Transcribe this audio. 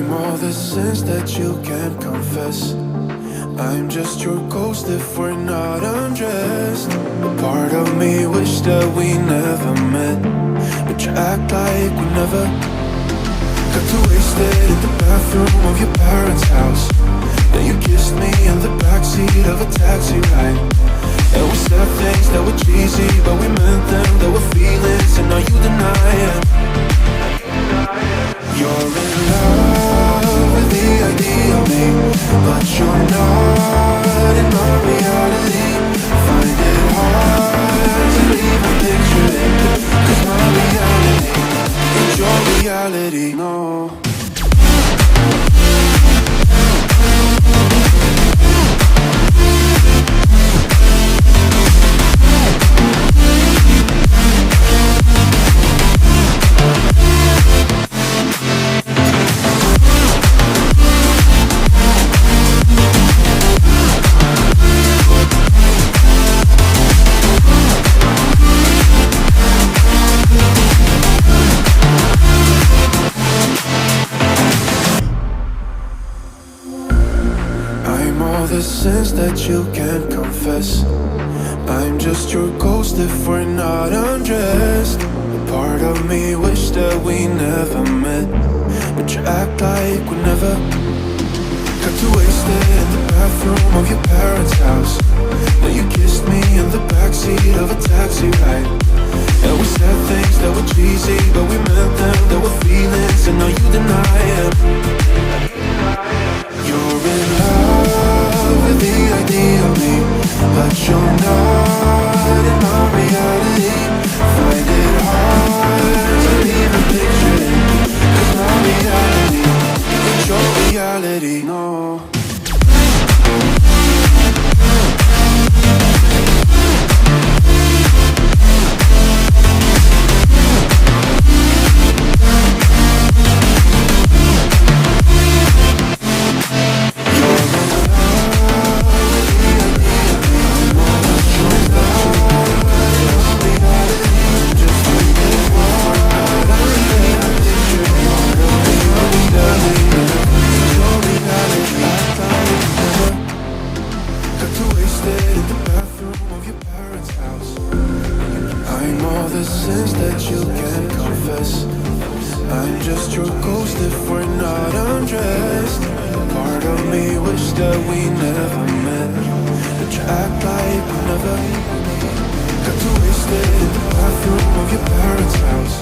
I'm all the sins that you can't confess. I'm just your ghost if we're not undressed. A part of me wish that we never met, but you act like we never. Got too wasted in the bathroom of your parents' house. Then you kissed me in the backseat of a taxi ride. And we said things that were cheesy, but we meant them. There were feelings and now you deny it. You're in love with the idea of me, but you're not in my reality. Find it hard to even picture it, 'cause my reality ain't your reality, no. The sins that you can't confess. I'm just your ghost if we're not undressed. A part of me wish that we never met, but you act like we never. Got too wasted in the bathroom of your parents' house. Then you kissed me in the backseat of a taxi ride. And we said things that were cheesy, but we meant them. There were feelings and now you deny it. You're in love with the idea of me, but you're not in my reality. Find it hard to even picture it, 'cause my reality ain't your reality, no. Sins that you can't confess. I'm just your ghost if we're not undressed. Part of me wish that we never met, but you act like we never. Got too wasted in the bathroom of your parents' house.